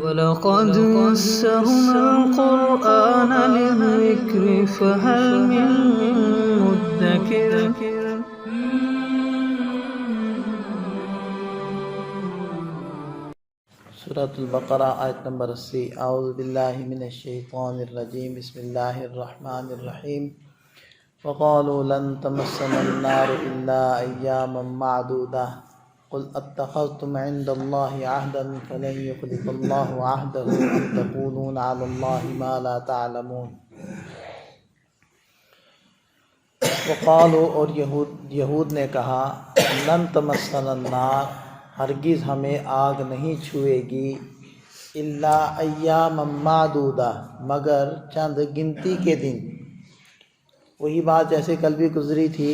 وَلَقَدْ يَسَّرْنَا الْقُرْآنَ لِلذِّكْرِ فَهَلْ مِن مُّدَّكِرٍ سورۃ البقرہ آیت نمبر 80۔ اعوذ باللہ من الشیطان الرجیم، بسم اللہ الرحمن الرحیم۔ وقالوا لن تمسنا النار الا ایاما معدودہ قل اتخذتم عند اللہ عہدا فلن یخلف اللہ عہدہ ام تقولون علی اللہ ما لا تعلمون۔ وقالوا، اور یہود نے کہا، لن تمسنا النار، ہرگز ہمیں آگ نہیں چھوئے گی، الا ایاما معدودہ، مگر چند گنتی کے دن۔ وہی بات جیسے کل بھی گزری تھی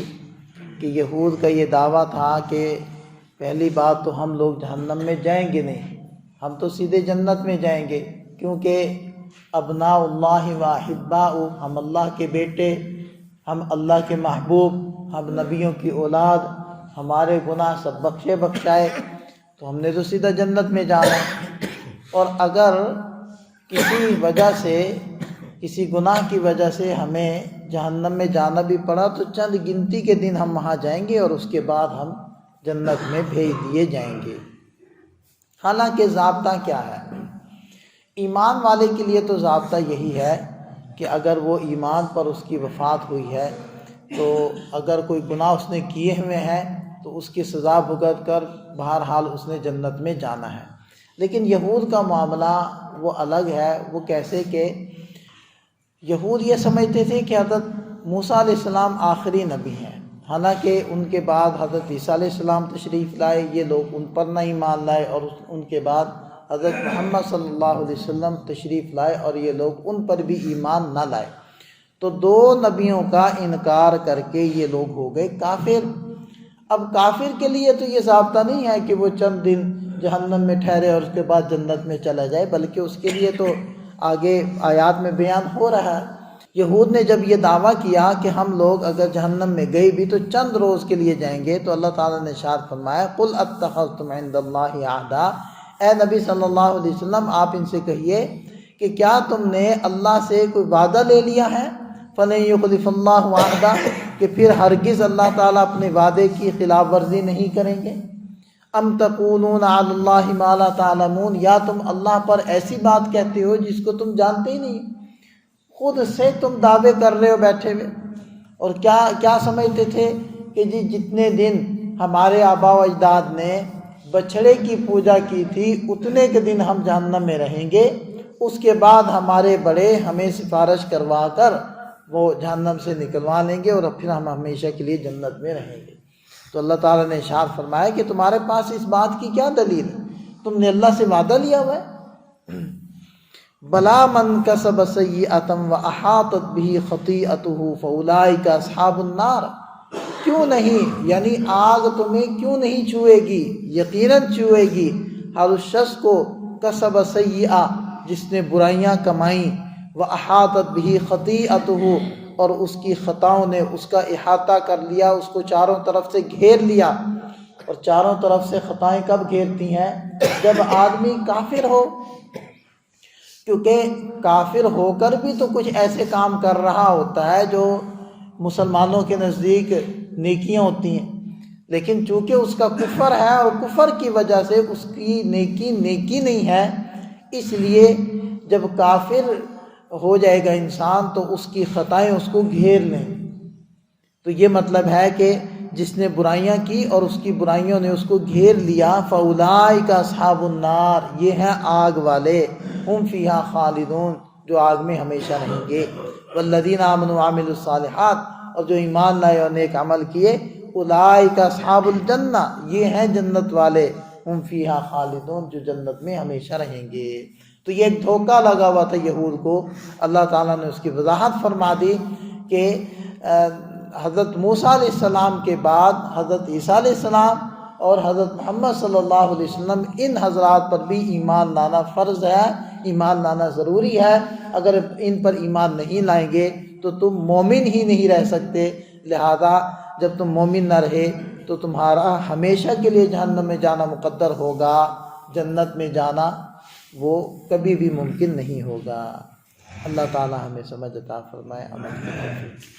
کہ یہود کا یہ دعویٰ تھا کہ پہلی بات تو ہم لوگ جہنم میں جائیں گے نہیں، ہم تو سیدھے جنت میں جائیں گے، کیونکہ ابناء اللہ و احباء، ہم اللہ کے بیٹے، ہم اللہ کے محبوب، ہم نبیوں کی اولاد، ہمارے گناہ سب بخشے بخشائے، تو ہم نے تو سیدھا جنت میں جانا ہے۔ اور اگر کسی وجہ سے، کسی گناہ کی وجہ سے ہمیں جہنم میں جانا بھی پڑا تو چند گنتی کے دن ہم وہاں جائیں گے اور اس کے بعد ہم جنت میں بھیج دیے جائیں گے۔ حالانکہ ضابطہ کیا ہے؟ ایمان والے کے لیے تو ضابطہ یہی ہے کہ اگر وہ ایمان پر اس کی وفات ہوئی ہے تو اگر کوئی گناہ اس نے کیے ہوئے ہیں تو اس کی سزا بھگت کر بہرحال اس نے جنت میں جانا ہے۔ لیکن یہود کا معاملہ وہ الگ ہے۔ وہ کیسے کہ یہود یہ سمجھتے تھے کہ حضرت موسیٰ علیہ السلام آخری نبی ہیں، حالانکہ ان کے بعد حضرت عیسیٰ علیہ السلام تشریف لائے، یہ لوگ ان پر نہ ایمان لائے، اور ان کے بعد حضرت محمد صلی اللہ علیہ وسلم تشریف لائے اور یہ لوگ ان پر بھی ایمان نہ لائے۔ تو دو نبیوں کا انکار کر کے یہ لوگ ہو گئے کافر۔ اب کافر کے لیے تو یہ ضابطہ نہیں ہے کہ وہ چند دن جہنم میں ٹھہرے اور اس کے بعد جنت میں چلا جائے، بلکہ اس کے لیے تو آگے آیات میں بیان ہو رہا ہے۔ یہود نے جب یہ دعویٰ کیا کہ ہم لوگ اگر جہنم میں گئے بھی تو چند روز کے لیے جائیں گے، تو اللہ تعالیٰ نے ارشاد فرمایا، قل اتخذتم عند اللہ عہدا، اے نبی صلی اللہ علیہ وسلم آپ ان سے کہیے کہ کیا تم نے اللہ سے کوئی وعدہ لے لیا ہے؟ فلن یخلف اللہ عہدہ، کہ پھر ہرگز اللہ تعالیٰ اپنے وعدے کی خلاف ورزی نہیں کریں گے۔ ام تقولون علی اللہ ما لا تعلمون، یا تم اللہ پر ایسی بات کہتے ہو جس کو تم جانتے ہی نہیں، خود سے تم دعوے کر رہے ہو بیٹھے ہوئے۔ اور کیا سمجھتے تھے کہ جی جتنے دن ہمارے آباء و اجداد نے بچھڑے کی پوجا کی تھی اتنے کے دن ہم جہنم میں رہیں گے، اس کے بعد ہمارے بڑے ہمیں سفارش کروا کر وہ جہنم سے نکلوا لیں گے اور پھر ہم ہمیشہ کے لیے جنت میں رہیں گے۔ تو اللہ تعالیٰ نے ارشاد فرمایا کہ تمہارے پاس اس بات کی کیا دلیل ہے؟ تم نے اللہ سے وعدہ لیا ہوا ہے؟ بلا من کسب سیئۃ واحاطت بہ خطیئتہ فاولئک اصحاب النار، کیوں نہیں، یعنی آگ تمہیں کیوں نہیں چھوئے گی؟ یقیناً چھوئے گی ہر اس شخص کو کسب سیئہ، جس نے برائیاں کمائیں، واحاطت بہ خطیئتہ، اور اس کی خطاؤں نے اس کا احاطہ کر لیا، اس کو چاروں طرف سے گھیر لیا۔ اور چاروں طرف سے خطائیں کب گھیرتی ہیں؟ جب آدمی کافر ہو، کیونکہ کافر ہو کر بھی تو کچھ ایسے کام کر رہا ہوتا ہے جو مسلمانوں کے نزدیک نیکیاں ہوتی ہیں، لیکن چونکہ اس کا کفر ہے اور کفر کی وجہ سے اس کی نیکی نہیں ہے، اس لیے جب کافر ہو جائے گا انسان تو اس کی خطائیں اس کو گھیر لیں۔ تو یہ مطلب ہے کہ جس نے برائیاں کی اور اس کی برائیوں نے اس کو گھیر لیا، فاولئک اصحاب النار، یہ ہیں آگ والے، ہم فیہا خالدون، جو آگ میں ہمیشہ رہیں گے۔ والذین آمنوا وعملوا الصالحات، اور جو ایمان لائے اور نیک عمل کیے، اولئک اصحاب الجنہ، یہ ہیں جنت والے، ہم فیہا خالدون، جو جنت میں ہمیشہ رہیں گے۔ تو یہ ایک دھوکہ لگا ہوا تھا یہود کو، اللہ تعالیٰ نے اس کی وضاحت فرما دی کہ حضرت موسیٰ علیہ السلام کے بعد حضرت عیسیٰ علیہ السلام اور حضرت محمد صلی اللہ علیہ وسلم، ان حضرات پر بھی ایمان لانا فرض ہے، ایمان لانا ضروری ہے۔ اگر ان پر ایمان نہیں لائیں گے تو تم مومن ہی نہیں رہ سکتے، لہذا جب تم مومن نہ رہے تو تمہارا ہمیشہ کے لیے جہنم میں جانا مقدر ہوگا، جنت میں جانا وہ کبھی بھی ممکن نہیں ہوگا۔ اللہ تعالی ہمیں سمجھ عطا فرمائے، عمل کی توفیق۔